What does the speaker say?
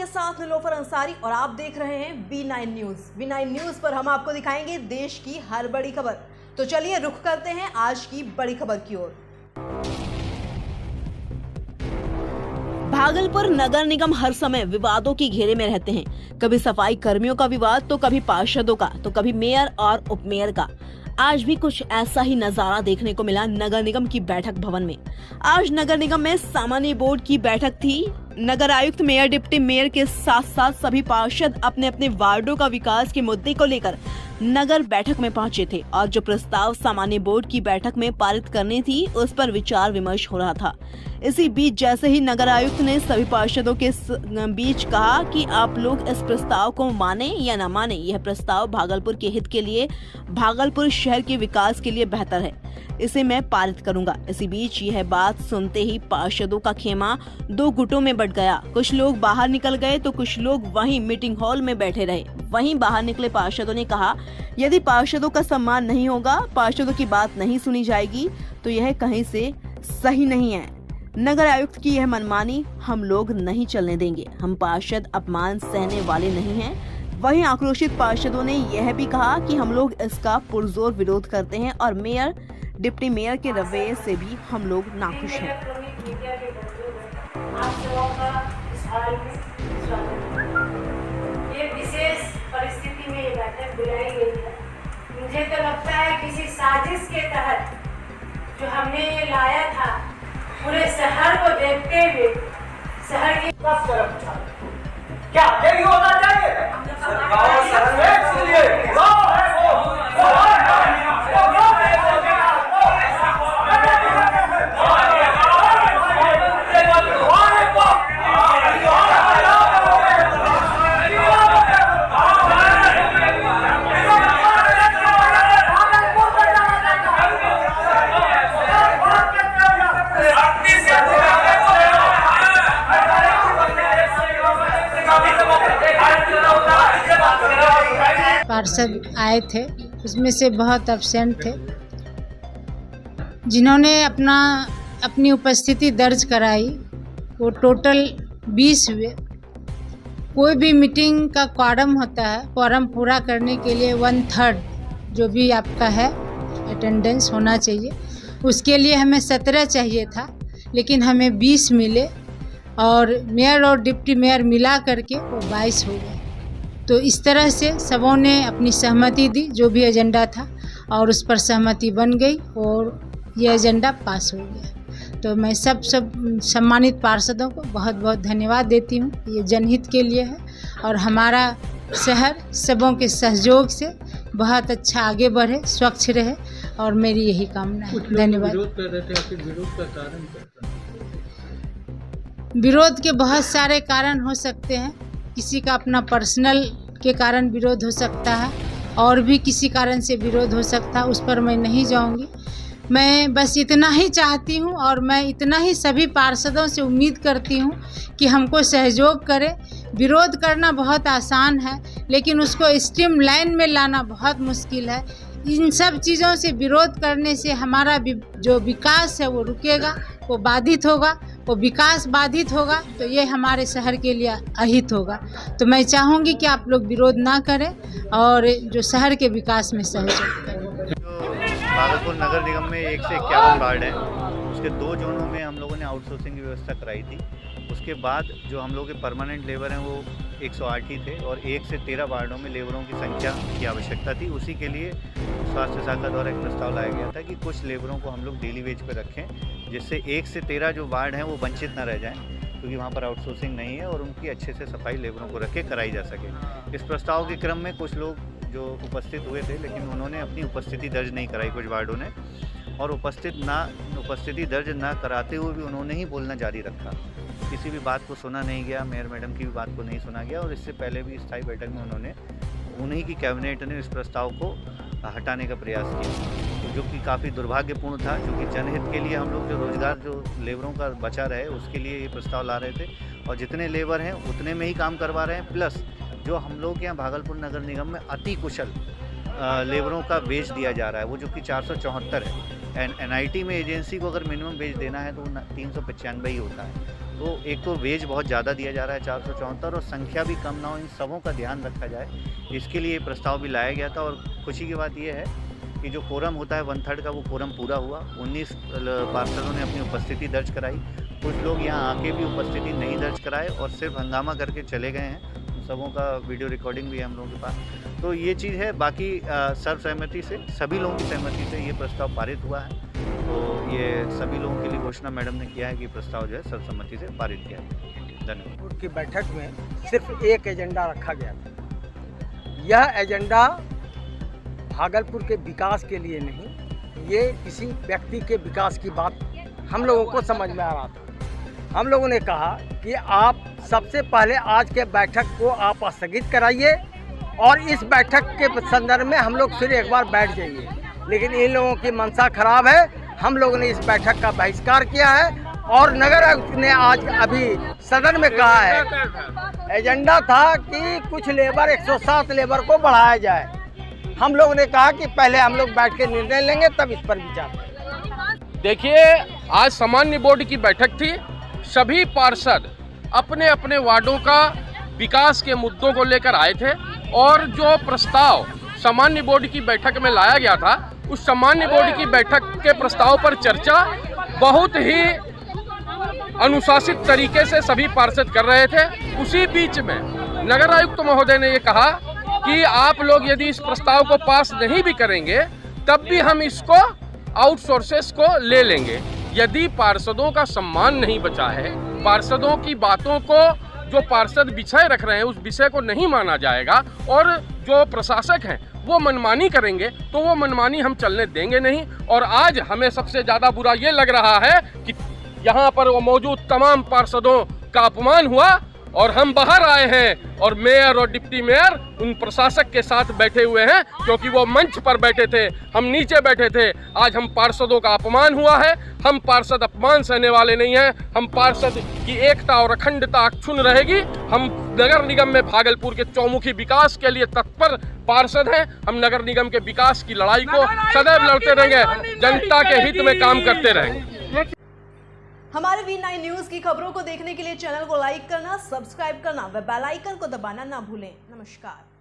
साथ निलोफर अंसारी और आप देख रहे हैं V9 न्यूज। V9 न्यूज पर हम आपको दिखाएंगे देश की हर बड़ी खबर। तो चलिए रुख करते हैं आज की बड़ी खबर की ओर। भागलपुर नगर निगम हर समय विवादों के घेरे में रहते हैं। कभी सफाई कर्मियों का विवाद, तो कभी पार्षदों का, तो कभी मेयर और उपमेयर का। आज भी कुछ ऐसा ही नजारा देखने को मिला नगर निगम की बैठक भवन में। आज नगर निगम में सामान्य बोर्ड की बैठक थी। नगर आयुक्त, मेयर, डिप्टी मेयर के साथ साथ सभी पार्षद अपने अपने वार्डों का विकास के मुद्दे को लेकर नगर बैठक में पहुंचे थे और जो प्रस्ताव सामान्य बोर्ड की बैठक में पारित करनी थी उस पर विचार विमर्श हो रहा था। इसी बीच जैसे ही नगर आयुक्त ने सभी पार्षदों के बीच कहा कि आप लोग इस प्रस्ताव को माने या न माने, यह प्रस्ताव भागलपुर के हित के लिए, भागलपुर शहर के विकास के लिए बेहतर है, इसे मैं पारित करूंगा। इसी बीच यह बात सुनते ही पार्षदों का खेमा दो गुटों में बंट गया। कुछ लोग बाहर निकल गए तो कुछ लोग वहीं मीटिंग हॉल में बैठे रहे। वहीं बाहर निकले पार्षदों ने कहा, यदि पार्षदों का सम्मान नहीं होगा, पार्षदों की बात नहीं सुनी जाएगी, तो यह कहीं से सही नहीं है। नगर आयुक्त की यह मनमानी हम लोग नहीं चलने देंगे। हम पार्षद अपमान सहने वाले नहीं हैं। वहीं आक्रोशित पार्षदों ने यह भी कहा कि हम लोग इसका पुरजोर विरोध करते हैं और मेयर, डिप्टी मेयर के रवैये से भी हम लोग नाखुश हैं। ये विशेष परिस्थिति में ये बैठक बुलाई गई है। मुझे तो लगता है किसी साजिश के तहत जो हमने ये लाया था, पूरे शहर को देखते हुए शहर की क्या यही होना चाहिए? पार्षद आए थे, उसमें से बहुत एब्सेंट थे। जिन्होंने अपनी उपस्थिति दर्ज कराई वो टोटल 20 हुए। कोई भी मीटिंग का क्वारम होता है, क्वारम पूरा करने के लिए 1/3 जो भी आपका है अटेंडेंस होना चाहिए। उसके लिए हमें 17 चाहिए था, लेकिन हमें 20 मिले और मेयर और डिप्टी मेयर मिला करके वो 22 हो गए। तो इस तरह से सबों ने अपनी सहमति दी, जो भी एजेंडा था, और उस पर सहमति बन गई और ये एजेंडा पास हो गया। तो मैं सब सम्मानित पार्षदों को बहुत बहुत धन्यवाद देती हूँ। ये जनहित के लिए है और हमारा शहर सबों के सहयोग से बहुत अच्छा आगे बढ़े, स्वच्छ रहे, और मेरी यही कामना है। धन्यवाद। विरोध के बहुत सारे कारण हो सकते हैं। किसी का अपना पर्सनल के कारण विरोध हो सकता है और भी किसी कारण से विरोध हो सकता है, उस पर मैं नहीं जाऊंगी। मैं बस इतना ही चाहती हूं और मैं इतना ही सभी पार्षदों से उम्मीद करती हूं कि हमको सहयोग करें। विरोध करना बहुत आसान है, लेकिन उसको स्ट्रीमलाइन में लाना बहुत मुश्किल है। इन सब चीज़ों से विरोध करने से हमारा जो विकास है वो रुकेगा, वो बाधित होगा। वो विकास बाधित होगा तो ये हमारे शहर के लिए अहित होगा। तो मैं चाहूँगी कि आप लोग विरोध ना करें और जो शहर के विकास में सहयोग करें। भागलपुर नगर निगम में 1 से 51 वार्ड हैं। उसके 2 जोनों में हम लोगों ने आउटसोर्सिंग की व्यवस्था कराई थी। उसके बाद जो हम लोग के परमानेंट लेबर हैं वो 108 ही थे और 1 से 13 वार्डों में लेबरों की संख्या की आवश्यकता थी। उसी के लिए स्वास्थ्य शाखा द्वारा एक प्रस्ताव लाया गया था कि कुछ लेबरों को हम लोग डेली वेज पर रखें, जिससे 1 से 13 जो वार्ड हैं वो वंचित न रह जाएं, क्योंकि वहाँ पर आउटसोर्सिंग नहीं है, और उनकी अच्छे से सफाई लेबरों को रख के कराई जा सके। इस प्रस्ताव के क्रम में कुछ लोग जो उपस्थित हुए थे, लेकिन उन्होंने अपनी उपस्थिति दर्ज नहीं कराई कुछ वार्डों ने, और उपस्थिति दर्ज ना कराते हुए भी उन्होंने ही बोलना जारी रखा। किसी भी बात को सुना नहीं गया, मेयर मैडम की भी बात को नहीं सुना गया, और इससे पहले भी स्थायी बैठक में उन्हीं की कैबिनेट ने इस प्रस्ताव को हटाने का प्रयास किया, जो कि काफ़ी दुर्भाग्यपूर्ण था, क्योंकि जनहित के लिए हम लोग जो रोज़गार जो लेबरों का बचा रहे उसके लिए ये प्रस्ताव ला रहे थे, और जितने लेबर हैं उतने में ही काम करवा रहे हैं। प्लस जो हम लोग यहाँ भागलपुर नगर निगम में अति कुशल लेबरों का बेच दिया जा रहा है, वो जो कि 474 है। NIT में एजेंसी को अगर मिनिमम बेच देना है तो 395 ही होता है। तो एक तो वेज बहुत ज़्यादा दिया जा रहा है 474 और संख्या भी कम ना हो, इन सबों का ध्यान रखा जाए, इसके लिए प्रस्ताव भी लाया गया था। और खुशी की बात यह है कि जो कोरम होता है 1/3 का, वो कोरम पूरा हुआ। 19 पार्षदों ने अपनी उपस्थिति दर्ज कराई। कुछ लोग यहाँ आके भी उपस्थिति नहीं दर्ज कराए और सिर्फ हंगामा करके चले गए हैं। उन सबों का वीडियो रिकॉर्डिंग भी है हम लोगों के पास। तो ये चीज़ है। बाकी सर्वसहमति से, सभी लोगों की सहमति से ये प्रस्ताव पारित हुआ है। तो ये सभी लोगों के लिए घोषणा मैडम ने किया है कि प्रस्ताव जो है सर्वसम्मति से पारित किया है। धन्यवाद। बोर्ड की बैठक में सिर्फ एक एजेंडा रखा गया था। यह एजेंडा भागलपुर के विकास के लिए नहीं, ये किसी व्यक्ति के विकास की बात हम लोगों को समझ में आ रहा था। हम लोगों ने कहा कि आप सबसे पहले आज के बैठक को आप स्थगित कराइए और इस बैठक के संदर्भ में हम लोग फिर एक बार बैठ जाइए। लेकिन इन लोगों की मंशा खराब है। हम लोगों ने इस बैठक का बहिष्कार किया है और नगर आयुक्त ने आज अभी सदन में कहा है, एजेंडा था कि कुछ लेबर 107 लेबर को बढ़ाया जाए। हम लोगों ने कहा कि पहले हम लोग बैठ के निर्णय लेंगे, तब इस पर विचार करेंगे। देखिए, आज सामान्य बोर्ड की बैठक थी। सभी पार्षद अपने अपने वार्डों का विकास के मुद्दों को लेकर आए थे और जो प्रस्ताव सामान्य बोर्ड की बैठक में लाया गया था, उस सामान्य बोर्ड की बैठक के प्रस्ताव पर चर्चा बहुत ही अनुशासित तरीके से सभी पार्षद कर रहे थे। उसी बीच में नगर आयुक्त महोदय ने ये कहा कि आप लोग यदि इस प्रस्ताव को पास नहीं भी करेंगे तब भी हम इसको आउटसोर्सेस को ले लेंगे। यदि पार्षदों का सम्मान नहीं बचा है, पार्षदों की बातों को जो पार्षद विषय रख रहे हैं उस विषय को नहीं माना जाएगा और जो प्रशासक हैं वो मनमानी करेंगे, तो वो मनमानी हम चलने देंगे नहीं। और आज हमें सबसे ज़्यादा बुरा ये लग रहा है कि यहाँ पर वो मौजूद तमाम पार्षदों का अपमान हुआ और हम बाहर आए हैं और मेयर और डिप्टी मेयर उन प्रशासक के साथ बैठे हुए हैं, क्योंकि वो मंच पर बैठे थे, हम नीचे बैठे थे। आज हम पार्षदों का अपमान हुआ है। हम पार्षद अपमान सहने वाले नहीं हैं। हम पार्षद की एकता और अखंडता अक्षुण्ण रहेगी। हम नगर निगम में भागलपुर के चौमुखी विकास के लिए तत्पर पार्षद हैं। हम नगर निगम के विकास की लड़ाई को सदैव लड़ते रहेंगे, जनता के हित में काम करते रहेंगे। हमारे V9 न्यूज़ की खबरों को देखने के लिए चैनल को लाइक करना, सब्सक्राइब करना व बेल आइकन को दबाना ना भूलें। नमस्कार।